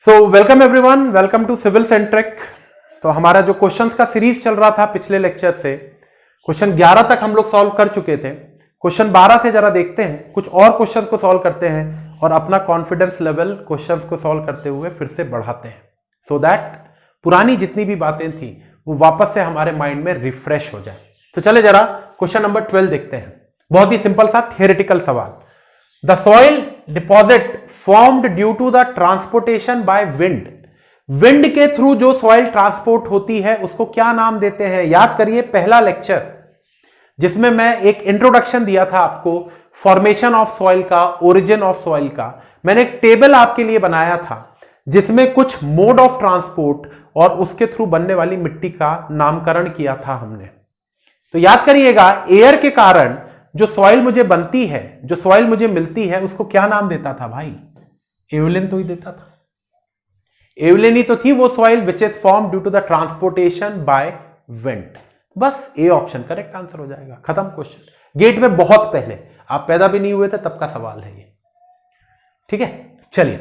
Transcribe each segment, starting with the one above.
So welcome everyone, welcome to civil centric. तो हमारा जो क्वेश्चंस का सीरीज चल रहा था पिछले लेक्चर से, क्वेश्चन 11 तक हम लोग सॉल्व कर चुके थे। क्वेश्चन 12 से जरा देखते हैं, कुछ और क्वेश्चन को सॉल्व करते हैं और अपना कॉन्फिडेंस लेवल क्वेश्चंस को सॉल्व करते हुए फिर से बढ़ाते हैं, सो दैट पुरानी जितनी भी बातें थी वो वापस से हमारे माइंड में रिफ्रेश हो जाए। तो चले जरा क्वेश्चन नंबर 12 देखते हैं। बहुत ही सिंपल सा थियोरेटिकल सवाल। The soil deposit formed due to the transportation by wind. Wind के थ्रू जो सॉइल ट्रांसपोर्ट होती है उसको क्या नाम देते हैं? याद करिए पहला लेक्चर जिसमें मैं एक इंट्रोडक्शन दिया था आपको फॉर्मेशन ऑफ सॉइल का, ओरिजिन ऑफ सॉइल का। मैंने एक टेबल आपके लिए बनाया था जिसमें कुछ मोड ऑफ ट्रांसपोर्ट और उसके थ्रू बनने वाली मिट्टी का नामकरण किया था हमने। तो याद करिएगा, एयर के कारण जो सॉइल मुझे बनती है, जो सॉइल मुझे मिलती है, उसको क्या नाम देता था भाई? एवलिन तो ही देता था। एवलिन ही तो थी वो soil which is form due to the transportation by wind. बस ए ऑप्शन करेक्ट आंसर हो जाएगा, खत्म क्वेश्चन। गेट में बहुत पहले, आप पैदा भी नहीं हुए थे तब का सवाल है ये। ठीक है, चलिए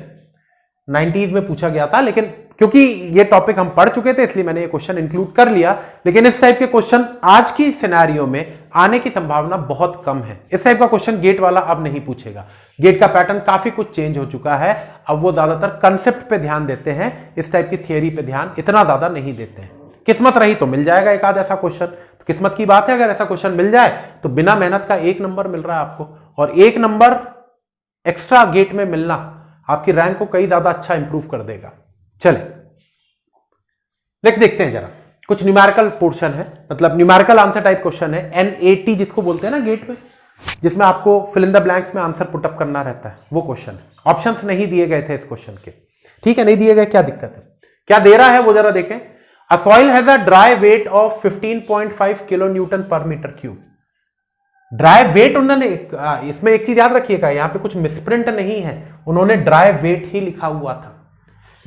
90s में पूछा गया था, लेकिन क्योंकि ये टॉपिक हम पढ़ चुके थे इसलिए मैंने ये क्वेश्चन इंक्लूड कर लिया। लेकिन इस टाइप के क्वेश्चन आज की सिनेरियो में आने की संभावना बहुत कम है। इस टाइप का क्वेश्चन गेट वाला अब नहीं पूछेगा। गेट का पैटर्न काफी कुछ चेंज हो चुका है। अब वो ज्यादातर कंसेप्ट पे ध्यान देते हैं, इस टाइप की थियरी पे ध्यान इतना ज्यादा नहीं देते हैं। किस्मत रही तो मिल जाएगा एक आध ऐसा क्वेश्चन, तो किस्मत की बात है। अगर ऐसा क्वेश्चन मिल जाए तो बिना मेहनत का 1 नंबर मिल रहा है आपको, और 1 नंबर एक्स्ट्रा गेट में मिलना आपकी रैंक को कई ज्यादा अच्छा इंप्रूव कर देगा। चले नेक्स्ट देखते हैं जरा। कुछ न्यूमेरिकल पोर्शन है, मतलब न्यूमेरिकल आंसर टाइप क्वेश्चन है, NAT जिसको बोलते हैं ना गेट में, जिसमें आपको फिल इन द ब्लैंक्स में आंसर पुटअप करना रहता है, वो क्वेश्चन है। ऑप्शंस नहीं दिए गए थे इस क्वेश्चन के, ठीक है, नहीं दिए गए, क्या दिक्कत है? क्या दे रहा है वो जरा देखें। अ soil has a dry weight of 15.5 kilo newton per metre cube. Dry wait उन्होंने, इसमें एक चीज याद रखिएगा, यहां पे कुछ मिसप्रिंट नहीं है, उन्होंने ड्राई वेट ही लिखा हुआ था।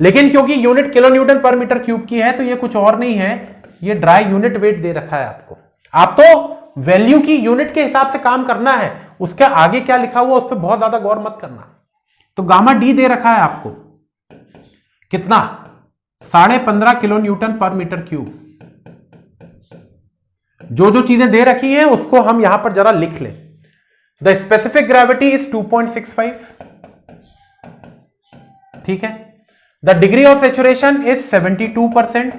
लेकिन क्योंकि unit kilo newton per metre cube की है तो ये कुछ और नहीं है, ये ड्राई यूनिट वेट दे रखा है आपको। आप तो वैल्यू की यूनिट के हिसाब से काम करना है, उसके आगे क्या लिखा हुआ उस पर बहुत ज्यादा गौर मत करना। तो गामा डी दे रखा है आपको कितना? 15.5 kilo newton per metre cube. जो जो चीजें दे रखी हैं उसको हम यहां पर जरा लिख लें। द स्पेसिफिक ग्रेविटी इज 2.65, ठीक है। The degree of saturation is 72%।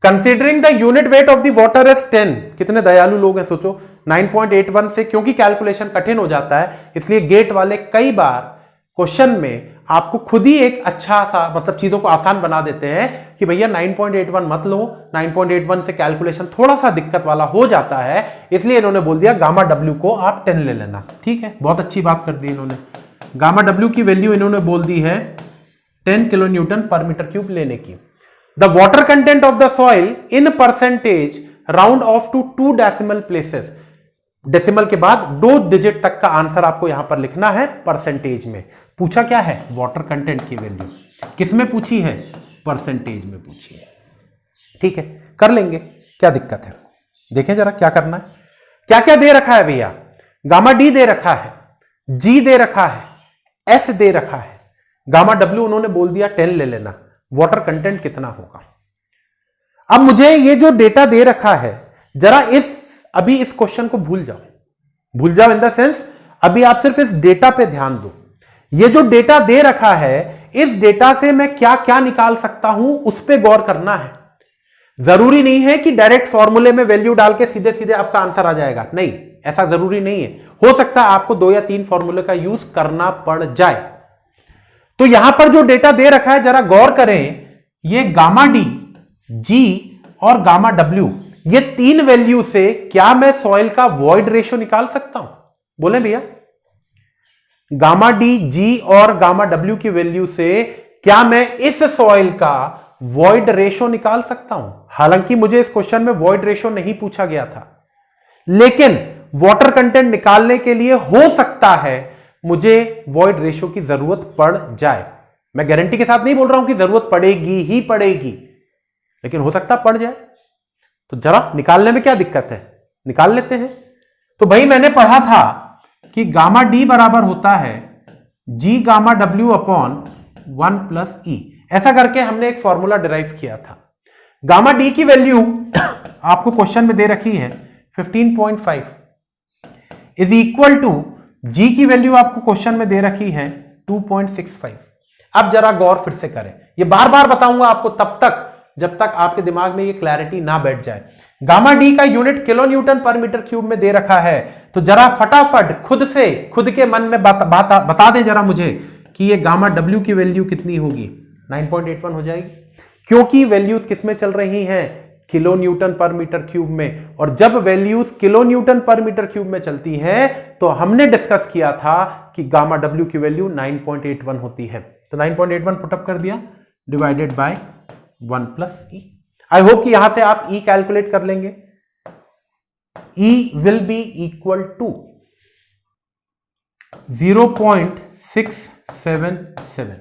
Considering the unit weight of the water is 10। कितने दयालु लोग हैं, सोचो। 9.81 से, क्योंकि कैलकुलेशन कठिन हो जाता है इसलिए गेट वाले कई बार क्वेश्चन में आपको खुद ही एक अच्छा सा, मतलब चीजों को आसान बना देते हैं कि भैया 9.81 मत लो, 9.81 से कैलकुलेशन थोड़ा सा दिक्कत वाला हो जाता है, इसलिए इन्होंने बोल दिया गामा डब्ल्यू को आप 10 ले लेना। ठीक है, बहुत अच्छी बात कर दी इन्होंने। गामा डब्ल्यू की वैल्यू इन्होंने बोल दी है 10 kilo newton per metre cube लेने की। The water content of the soil in percentage round off to 2 decimal places. Decimal के बाद 2 डिजिट तक का आंसर आपको यहां पर लिखना है परसेंटेज में। पूछा क्या है? वाटर कंटेंट की वैल्यू। किसमें पूछी है? परसेंटेज में पूछी है। ठीक है, कर लेंगे, क्या दिक्कत है? देखें जरा क्या करना है। क्या क्या दे रखा है भैया? गामा डी दे रखा है, जी दे रखा है, एस दे रखा है, गामा डब्ल्यू उन्होंने बोल दिया 10 ले लेना। वाटर कंटेंट कितना होगा? अब मुझे ये जो डेटा दे रखा है, जरा अभी इस क्वेश्चन को भूल जाओ इन द सेंस, अभी आप सिर्फ इस डेटा पे ध्यान दो। ये जो डेटा दे रखा है, इस डेटा से मैं क्या क्या निकाल सकता हूं उस पे गौर करना है। जरूरी नहीं है कि डायरेक्ट फॉर्मूले में वैल्यू डाल के सीधे सीधे आपका आंसर आ जाएगा, नहीं, ऐसा जरूरी नहीं है। हो सकता है आपको 2 या 3 फॉर्मूले का यूज करना पड़ जाए। तो यहां पर जो डेटा दे रखा है जरा गौर करें। ये गामा डी, जी और गामा डब्ल्यू, ये 3 वैल्यू से क्या मैं सॉइल का वॉइड रेशियो निकाल सकता हूं? बोले भैया, गामा डी, जी और गामा डब्ल्यू की वैल्यू से क्या मैं इस सॉइल का वॉइड रेशियो निकाल सकता हूं? हालांकि मुझे इस क्वेश्चन में वॉइड रेशियो नहीं पूछा गया था, लेकिन वाटर कंटेंट निकालने के लिए हो सकता है मुझे वॉइड रेशियो की जरूरत पड़ जाए। मैं गारंटी के साथ नहीं बोल रहा हूं कि जरूरत पड़ेगी ही पड़ेगी, लेकिन हो सकता पड़ जाए। तो जरा निकालने में क्या दिक्कत है, निकाल लेते हैं। तो भाई मैंने पढ़ा था कि गामा डी बराबर होता है G gamma W upon 1 plus E, ऐसा करके हमने एक फॉर्मूला डिराइव किया था। गामा डी की वैल्यू आपको क्वेश्चन में दे रखी है 15.5 इज इक्वल टू जी की वैल्यू आपको क्वेश्चन में दे रखी है 2.65। अब जरा गौर फिर से करें, ये बार बार बताऊंगा आपको तब तक जब तक आपके दिमाग में ये क्लैरिटी ना बैठ जाए। गामा डी का unit kilo newton per metre cube में दे रखा है, तो जरा फटाफट खुद के मन में बता दें जरा मुझे कि ये गामा डब्ल्यू की वैल्यू कितनी होगी। 9.81 हो जाएगी, क्योंकि वैल्यूज किसमें चल रही हैं, kilo newton per metre cube में। और जब values kilo newton per metre cube में चलती हैं तो हमने डिस्कस किया था कि गामा डब्ल्यू की वैल्यू 9.81 होती है। तो 9.81 पुटअप कर दिया, divided by 1 plus E. I hope कि यहां से आप ई कैलकुलेट कर लेंगे। E will be equal to 0.677।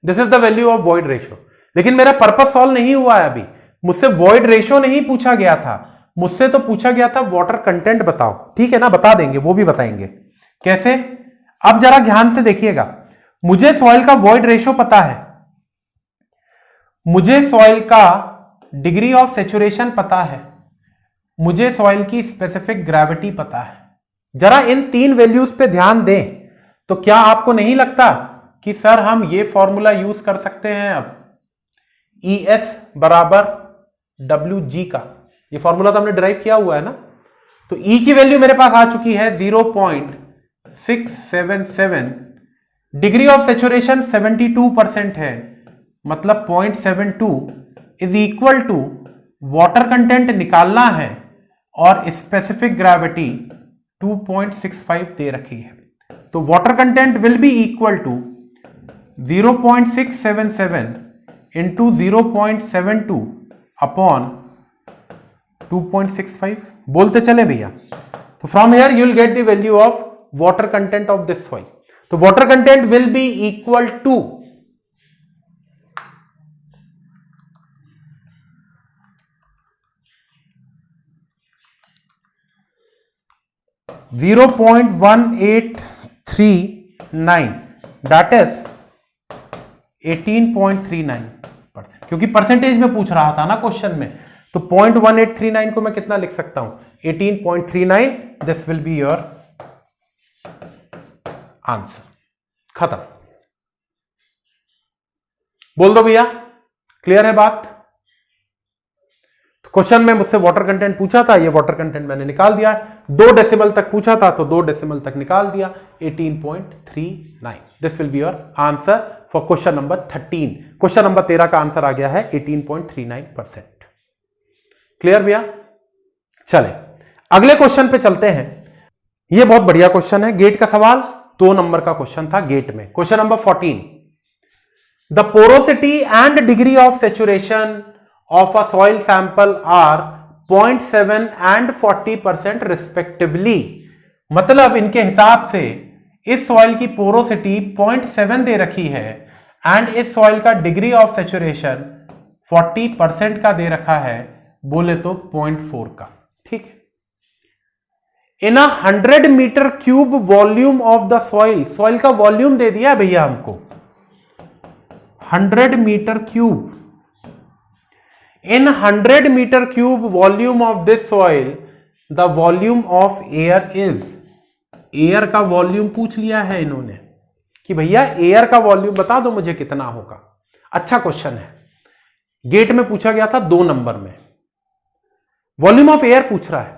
This is the value of void ratio. लेकिन मेरा पर्पस सॉल्व नहीं हुआ है अभी, मुझसे वॉइड रेशियो नहीं पूछा गया था, मुझसे तो पूछा गया था वाटर कंटेंट बताओ। ठीक है ना, बता देंगे, वो भी बताएंगे कैसे। अब जरा ध्यान से देखिएगा, मुझे सॉइल का वॉइड रेशियो पता है, मुझे सॉइल का डिग्री ऑफ सेचुरेशन पता है, मुझे सॉइल की स्पेसिफिक ग्रेविटी पता है। जरा इन तीन वैल्यूज पे ध्यान दें, तो क्या आपको नहीं लगता कि सर हम ये फॉर्मूला यूज कर सकते हैं अब, ई एस बराबर डब्ल्यू जी का। ये फॉर्मूला तो हमने डिराइव किया हुआ है ना। तो ई की वैल्यू मेरे पास आ चुकी है 0.677, डिग्री ऑफ सेचुरेशन 72% है, मतलब 0.72 is equal to water content निकालना है और स्पेसिफिक ग्रेविटी 2.65 दे रखी है। तो water content will be equal to 0.677 into 0.72 upon 2.65। बोलते चले भैया। तो from here you will get the value of water content of this soil. तो water content will be equal to 0.1839, that is 18.39%, क्योंकि percentage में पूछ रहा था ना क्वेश्चन में। तो 0.1839 को मैं कितना लिख सकता हूं, 18.39। This will be your answer. खत्म। बोल दो भैया, क्लियर है बात। तो क्वेश्चन में मुझसे वाटर कंटेंट पूछा था, ये वाटर कंटेंट मैंने निकाल दिया। 2 डेसिमल तक पूछा था तो 2 डेसिमल तक निकाल दिया, 18.39। This will be your answer for question number 13। Question number 13 का आंसर आ गया है 18.39%। क्लियर भैया। चले अगले क्वेश्चन पे चलते हैं। ये बहुत बढ़िया क्वेश्चन है, गेट का सवाल, 2 नंबर का क्वेश्चन था गेट में। Question number 14, the porosity and degree of saturation of a soil sample are 0.7 and 40% respectively. मतलब इनके हिसाब से इस सॉइल की पोरोसिटी 0.7 दे रखी है एंड इस सॉइल का डिग्री ऑफ सेचुरेशन 40% का दे रखा है, बोले तो 0.4 का। ठीक है। In 100 metre cube volume of the soil, soil का वॉल्यूम दे दिया भैया हमको 100 metre cube. In 100 metre cube volume of this soil the volume of air is. Air का वॉल्यूम पूछ लिया है इन्होंने कि भैया एयर का वॉल्यूम बता दो मुझे कितना होगा। अच्छा क्वेश्चन है, गेट में पूछा गया था 2 नंबर में, वॉल्यूम ऑफ एयर पूछ रहा है।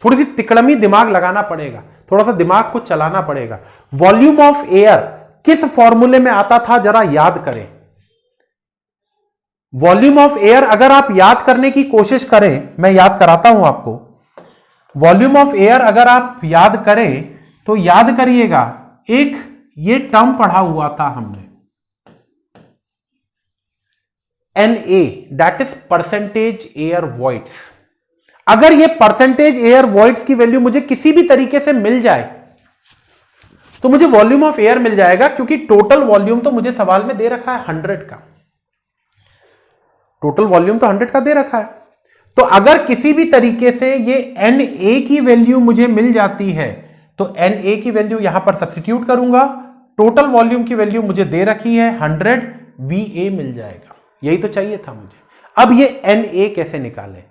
थोड़ी सी तिकड़मी दिमाग लगाना पड़ेगा, थोड़ा सा दिमाग को चलाना पड़ेगा। वॉल्यूम ऑफ एयर किस फॉर्मूले में आता था जरा याद करें। वॉल्यूम ऑफ एयर अगर आप याद करने की कोशिश करें, मैं याद कराता हूं आपको। वॉल्यूम ऑफ एयर अगर आप याद करें तो याद करिएगा, एक ये टर्म पढ़ा हुआ था हमने, NA, that is percentage air voids. अगर ये परसेंटेज एयर वॉइड्स की वैल्यू मुझे किसी भी तरीके से मिल जाए तो मुझे वॉल्यूम ऑफ एयर मिल जाएगा, क्योंकि टोटल वॉल्यूम तो मुझे सवाल में दे रखा है 100 का। टोटल वॉल्यूम तो 100 का दे रखा है। तो अगर किसी भी तरीके से ये NA की वैल्यू मुझे मिल जाती है तो NA की वैल्यू यहां पर सब्स्टिट्यूट करूंगा टोटल वॉल्यूम की वैल्यू मुझे दे रखी है 100 VA मिल जाएगा, यही तो चाहिए था मुझे। अब ये NA कैसे निकालें?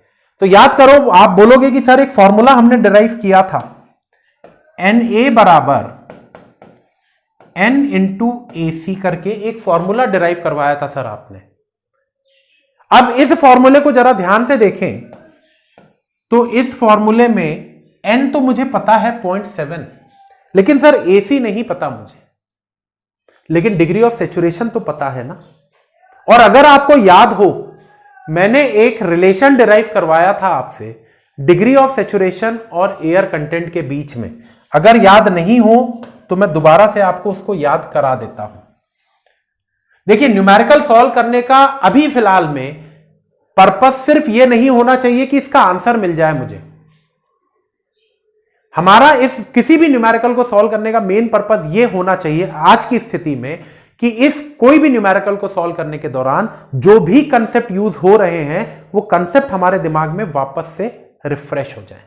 तो याद करो, आप बोलोगे कि सर एक फॉर्मूला हमने डिराइव किया था, NA बराबर N इंटू AC करके एक फॉर्मूला डिराइव करवाया था सर आपने। अब इस फॉर्मूले को जरा ध्यान से देखें तो इस फॉर्मूले में N तो मुझे पता है 0.7, लेकिन सर AC नहीं पता मुझे, लेकिन डिग्री ऑफ सैचुरेशन तो पता है ना। और अगर आपको याद हो, मैंने एक रिलेशन डिराइव करवाया था आपसे डिग्री ऑफ सैचुरेशन और एयर कंटेंट के बीच में। अगर याद नहीं हो तो मैं दोबारा से आपको उसको याद करा देता हूं। देखिए, न्यूमेरिकल सॉल्व करने का अभी फिलहाल में पर्पस सिर्फ यह नहीं होना चाहिए कि इसका आंसर मिल जाए मुझे। हमारा इस किसी भी न्यूमेरिकल को सॉल्व करने का मेन पर्पस यह होना चाहिए आज की स्थिति में कि इस कोई भी न्यूमेरिकल को सॉल्व करने के दौरान जो भी कंसेप्ट यूज हो रहे हैं वो कंसेप्ट हमारे दिमाग में वापस से रिफ्रेश हो जाए।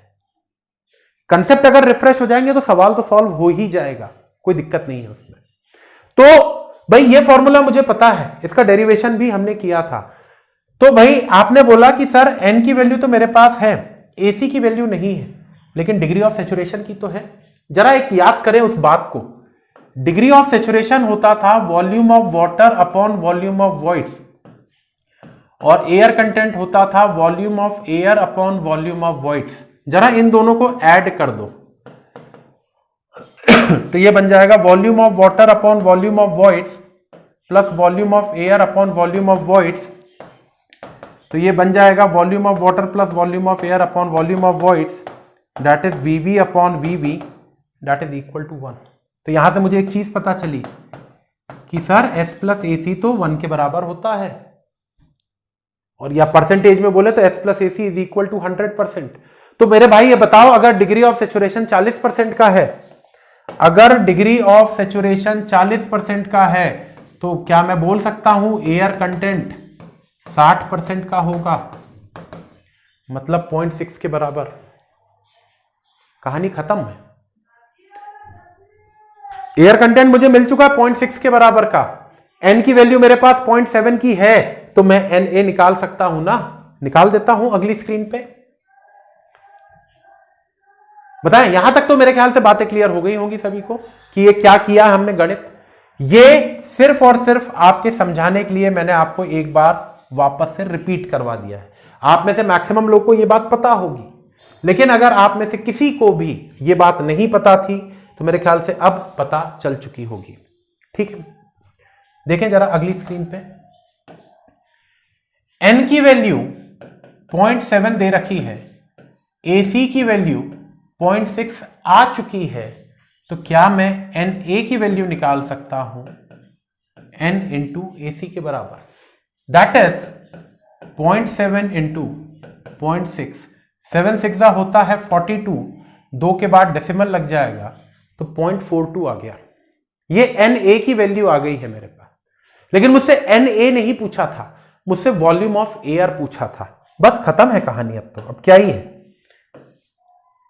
कंसेप्ट अगर रिफ्रेश हो जाएंगे तो सवाल तो सॉल्व हो ही जाएगा, कोई दिक्कत नहीं है उसमें। तो भाई ये फॉर्मूला मुझे पता है, इसका डेरिवेशन भी हमने किया था। तो भाई आपने बोला कि सर N की वैल्यू तो मेरे पास है, AC की वैल्यू नहीं है, लेकिन डिग्री ऑफ सैचुरेशन की तो है। जरा एक याद करें उस बात को। डिग्री ऑफ सैचुरेशन होता था volume of water upon volume of voids, और एयर कंटेंट होता था volume of air upon volume of voids. जरा इन दोनों को ऐड कर दो तो ये बन जाएगा volume of water upon volume of voids plus volume of air upon volume of voids. तो ये बन जाएगा volume of water plus volume of air upon volume of voids, that is VV upon VV, that is equal to 1। तो यहां से मुझे एक चीज पता चली कि सर S प्लस AC तो 1 के बराबर होता है, और या परसेंटेज में बोले तो S plus AC is equal to 100%। तो मेरे भाई ये बताओ, अगर डिग्री ऑफ सैचुरेशन 40% का है, अगर डिग्री ऑफ सैचुरेशन 40% का है, तो क्या मैं बोल सकता हूं एयर कंटेंट 60% का होगा, मतलब 0.6 के बराबर। कहानी खत्म है। एयर कंटेंट मुझे मिल चुका है 0.6 के बराबर का, N की वैल्यू मेरे पास 0.7 की है, तो मैं NA निकाल सकता हूं ना। निकाल देता हूं अगली स्क्रीन पे। बताएं, यहां तक तो मेरे ख्याल से बातें क्लियर हो गई होंगी सभी को कि ये क्या किया हमने गणित। ये सिर्फ और सिर्फ आपके समझाने के लिए मैंने आपको एक बार वापस से रिपीट करवा दिया है। आप में से मैक्सिमम लोग को ये बात पता होगी, लेकिन अगर आप में से किसी को भी ये बात नहीं पता थी तो मेरे ख्याल से अब पता चल चुकी होगी। ठीक है, देखें जरा अगली स्क्रीन पे। N की वैल्यू 0.7 दे रखी है, AC की वैल्यू 0.6 आ चुकी है, तो क्या मैं NA की वैल्यू निकाल सकता हूं N इंटू AC के बराबर, दैट इज 0.7 इंटू 0.6, 7 6 होता है 42, 2 के बाद डेसिमल लग जाएगा तो 0.42 आ गया। ये NA की वैल्यू आ गई है मेरे पास, लेकिन मुझसे NA नहीं पूछा था, मुझसे वॉल्यूम ऑफ एयर पूछा था। बस खत्म है कहानी। अब क्या ही है,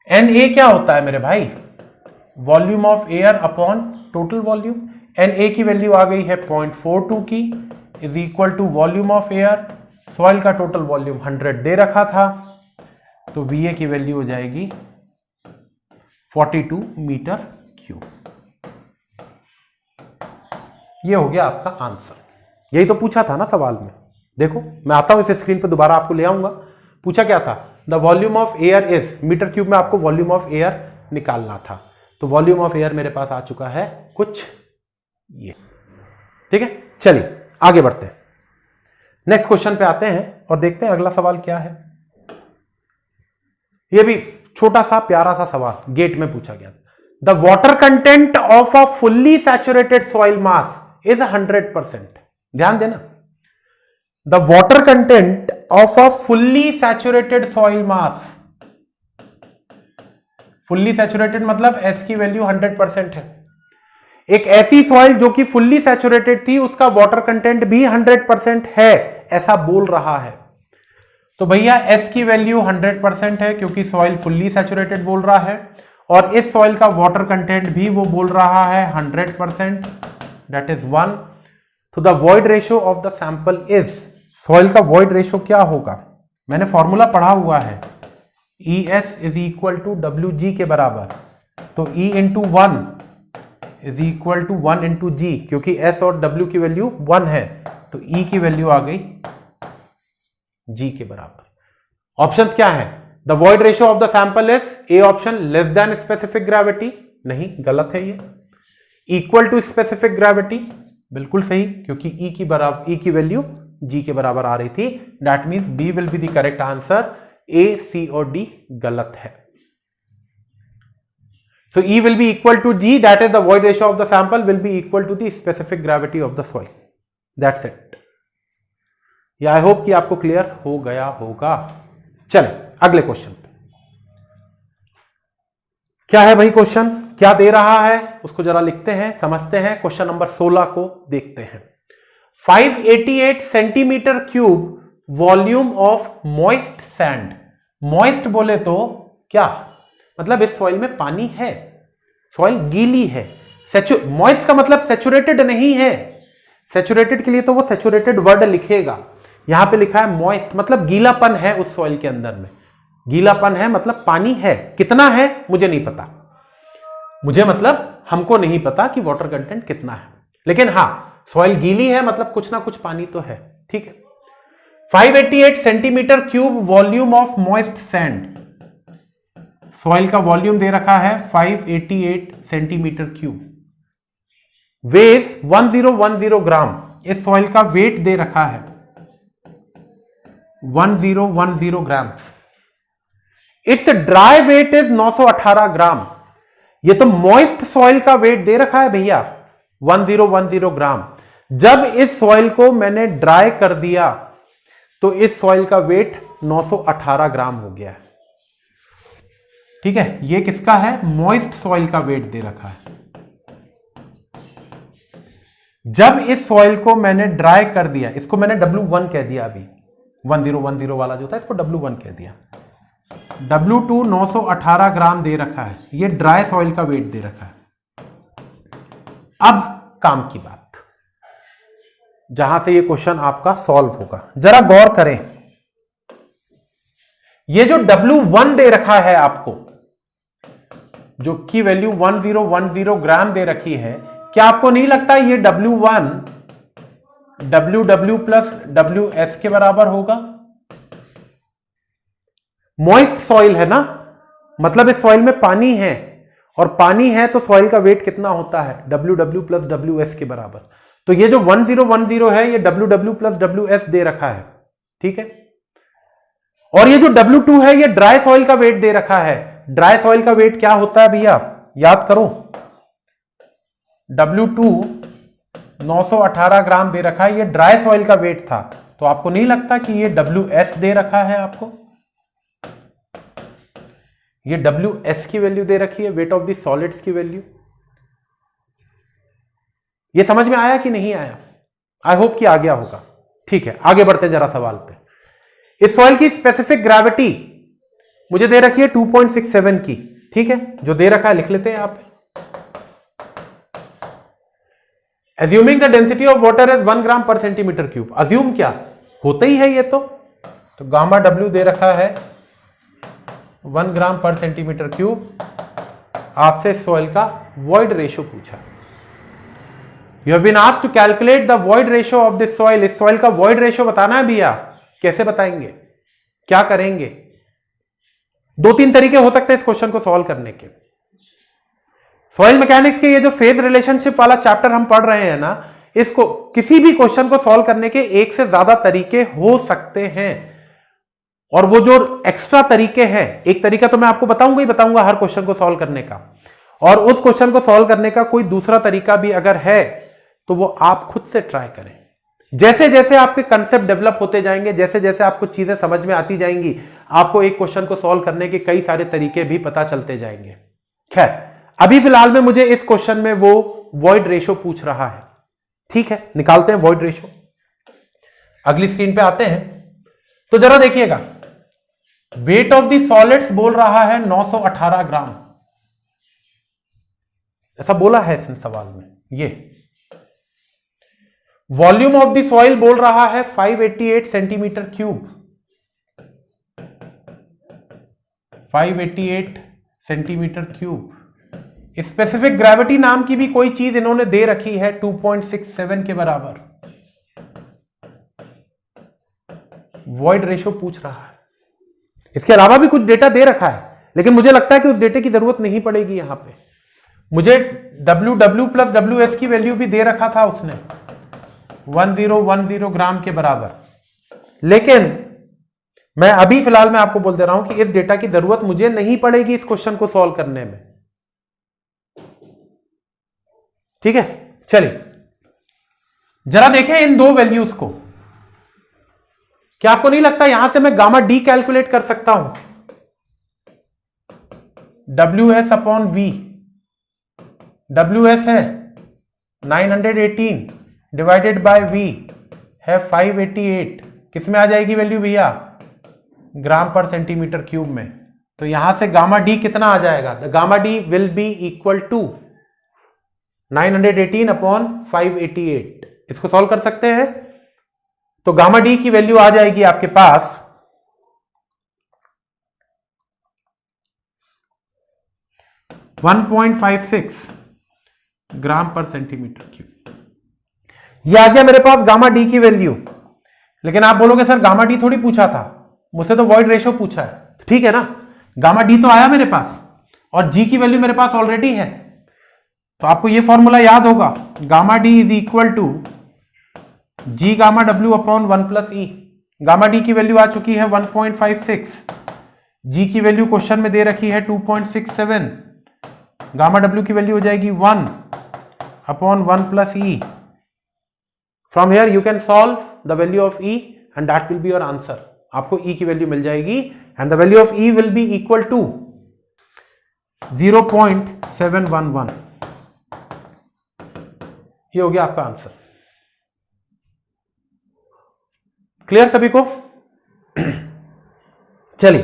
NA क्या होता है मेरे भाई, volume of air upon total volume. NA की वैल्यू आ गई है 0.42 की, is equal to volume of air, soil का टोटल वॉल्यूम 100 दे रखा था, तो VA की वैल्यू हो जाएगी 42 मीटर क्यूब। ये हो गया आपका आंसर। यही तो पूछा था ना सवाल में। देखो मैं आता हूं इस स्क्रीन पे, दोबारा आपको ले आऊंगा। पूछा क्या था, the volume of air is, metre cube में आपको वॉल्यूम ऑफ एयर निकालना था, तो वॉल्यूम ऑफ एयर मेरे पास आ चुका है कुछ ये। ठीक है, चलिए आगे बढ़ते हैं, नेक्स्ट क्वेश्चन पे आते हैं और देखते हैं अगला सवाल क्या है। ये भी छोटा सा प्यारा सा सवाल गेट में पूछा गया। The water content of a fully saturated soil mass is 100%। ध्यान देना, the water content of a fully saturated soil mass, fully saturated मतलब S की वैल्यू 100% है। एक ऐसी सॉइल जो कि फुल्ली सैचुरेटेड थी, उसका वाटर कंटेंट भी 100% है, ऐसा बोल रहा है। तो भैया S की वैल्यू 100% है क्योंकि सॉइल फुल्ली सैचुरेटेड बोल रहा है, और इस सॉइल का वाटर कंटेंट भी वो बोल रहा है 100%, दैट इज 1। तो the void ratio of the sample is, soil का वॉइड रेशियो क्या होगा, मैंने फॉर्मूला पढ़ा हुआ है, ES is equal to WG के बराबर, तो E into 1 is equal to 1 into G, क्योंकि S और W की वैल्यू 1 है, तो E की वैल्यू आ गई G के बराबर। ऑप्शंस क्या है, the void ratio of the sample is, A option less than specific gravity, नहीं गलत है ये, इक्वल टू स्पेसिफिक ग्रेविटी, बिल्कुल सही, क्योंकि E की वैल्यू G के बराबर आ रही थी, that means B will be the correct answer, A, C और D गलत है। So E will be equal to G, that is the void ratio of the sample will be equal to the specific gravity of the soil. That's it. या आई hope कि आपको clear हो गया होगा। चले अगले क्वेश्चन पे। क्या है भाई क्वेश्चन, क्या दे रहा है उसको जरा लिखते हैं, समझते हैं। क्वेश्चन नंबर 16 को देखते हैं। 588 centimetre cube volume of moist sand. Moist बोले तो क्या मतलब, इस सॉइल में पानी है, सॉइल गीली है। मॉइस्ट का मतलब सैचुरेटेड नहीं है, सैचुरेटेड के लिए तो वो सैचुरेटेड वर्ड लिखेगा, यहां पे लिखा है मॉइस्ट, मतलब गीलापन है उस सॉइल के अंदर में, गीलापन है मतलब पानी है। कितना है मुझे नहीं पता, मुझे मतलब हमको नहीं पता कि वाटर कंटेंट कितना है, लेकिन हां सॉइल गीली है मतलब कुछ ना कुछ पानी तो है, ठीक है। 588 centimetre cube volume of moist sand, soil का वॉल्यूम दे रखा है 588 सेंटीमीटर क्यूब, वेट 1010 ग्राम, इस सॉइल का वेट दे रखा है 1010 ग्राम। इट्स ड्राई वेट इज 918 ग्राम, ये तो मॉइस्ट सॉइल का वेट दे रखा है भैया 1010 ग्राम। जब इस सॉइल को मैंने ड्राई कर दिया तो इस सॉइल का वेट 918 ग्राम हो गया है, ठीक है। ये किसका है, मॉइस्ट सॉइल का वेट दे रखा है। जब इस सॉइल को मैंने ड्राई कर दिया, इसको मैंने W1 कह दिया, अभी 1010 वाला जो था इसको W1 कह दिया, W2 918 ग्राम दे रखा है, ये ड्राई सॉइल का वेट दे रखा है। अब काम की बात, जहां से ये क्वेश्चन आपका सॉल्व होगा, जरा गौर करें। ये जो W1 दे रखा है आपको, जो की वैल्यू 1010 ग्राम दे रखी है, क्या आपको नहीं लगता ये W1 WW प्लस WS के बराबर होगा? मॉइस्ट सॉइल है ना, मतलब इस सॉइल में पानी है, और पानी है तो सॉइल का वेट कितना होता है, WW प्लस WS के बराबर। तो ये जो 1010 है ये WW प्लस WS दे रखा है, ठीक है। और ये जो W2 है ये ड्राई सॉइल का वेट दे रखा है। ड्राई सॉइल का वेट क्या होता है भैया, याद करो, W2 918 ग्राम दे रखा है, ये ड्राई सॉइल का वेट था, तो आपको नहीं लगता कि ये WS दे रखा है आपको, ये WS की वैल्यू दे रखी है, वेट ऑफ द सॉलिड्स की वैल्यू। ये समझ में आया कि नहीं आया, आई होप कि आ गया होगा, ठीक है। आगे बढ़ते जरा सवाल पे। इस सॉइल की स्पेसिफिक ग्रेविटी मुझे दे रखी है 2.67 की, ठीक है, जो दे रखा है लिख लेते हैं आप। Assuming the density of water is 1 gram पर सेंटीमीटर क्यूब, अज्यूम क्या होता ही है ये तो गामा W दे रखा है 1 ग्राम पर सेंटीमीटर क्यूब। आपसे सॉइल का वॉइड रेशियो पूछा, you have been asked to calculate the void ratio of this soil. इस सॉइल का वॉइड रेशियो बताना है भैया, कैसे बताएंगे, क्या करेंगे? 2-3 तरीके हो सकते हैं इस क्वेश्चन को सॉल्व करने के। सॉइल मैकेनिक्स के ये जो फेज रिलेशनशिप वाला चैप्टर हम पढ़ रहे हैं ना, इसको किसी भी क्वेश्चन को सॉल्व करने के एक से ज्यादा तरीके हो सकते हैं, और वो जो एक्स्ट्रा तरीके हैं, एक तरीका तो मैं आपको बताऊंगा ही बताऊंगा हर क्वेश्चन को सॉल्व करने का, और उस क्वेश्चन को सॉल्व करने का कोई दूसरा तरीका भी अगर है तो वो आप खुद से ट्राई करें। जैसे जैसे आपके कंसेप्ट डेवलप होते जाएंगे, जैसे जैसे आपको चीजें समझ में आती जाएंगी, आपको एक क्वेश्चन को सॉल्व करने के कई सारे तरीके भी पता चलते जाएंगे। खैर, अभी फिलहाल में मुझे इस क्वेश्चन में वो वॉइड रेशियो पूछ रहा है, ठीक है, निकालते हैं वॉइड रेशियो। अगली स्क्रीन पे आते हैं तो जरा देखिएगा, वेट ऑफ द सॉलिड्स बोल रहा है 918 ग्राम, ऐसा बोला है इस सवाल में। ये वॉल्यूम ऑफ द सॉइल बोल रहा है 588 centimetre cube, 588 centimetre cube. Specific gravity नाम की भी कोई चीज इन्होंने दे रखी है 2.67 के बराबर। वॉइड रेशो पूछ रहा है। इसके अलावा भी कुछ डेटा दे रखा है, लेकिन मुझे लगता है कि उस डेटे की जरूरत नहीं पड़ेगी। यहां पे मुझे WW प्लस WS की वैल्यू भी दे रखा था उसने 1010 ग्राम के बराबर, लेकिन मैं अभी फिलहाल मैं आपको बोल दे रहा हूं कि इस डेटा की जरूरत मुझे नहीं पड़ेगी इस क्वेश्चन को सॉल्व करने में। ठीक है, चलिए जरा देखें इन दो वैल्यूज को। क्या आपको नहीं लगता यहां से मैं गामा डी कैलकुलेट कर सकता हूं? WS अपॉन V, WS है 918 डिवाइडेड बाय V है 588। किस में आ जाएगी वैल्यू भैया? ग्राम पर सेंटीमीटर क्यूब में। तो यहां से गामा डी कितना आ जाएगा? The gamma D will be equal to 918 upon 588। इसको सॉल्व कर सकते हैं। तो गामा डी की वैल्यू आ जाएगी आपके पास 1.56 ग्राम पर सेंटीमीटर क्यूब। ये आ गया मेरे पास गामा डी की वैल्यू। लेकिन आप बोलोगे सर गामा डी थोड़ी पूछा था, मुझसे तो वॉइड रेशो पूछा है। ठीक है ना, गामा डी तो आया मेरे पास और जी की वैल्यू मेरे पास ऑलरेडी है। तो आपको ये फॉर्मूला याद होगा, gamma D is equal to G gamma W upon 1 plus E. Gamma D की वैल्यू आ चुकी है 1.56, जी की वैल्यू क्वेश्चन में दे रखी है 2.67, गामा डब्ल्यू की वैल्यू हो जाएगी 1 upon 1 plus E. From here you can solve the value of E and that will be your answer. आपको ई की वैल्यू मिल जाएगी and the value of E will be equal to 0.711। ये हो गया आपका आंसर। क्लियर सभी को? चलिए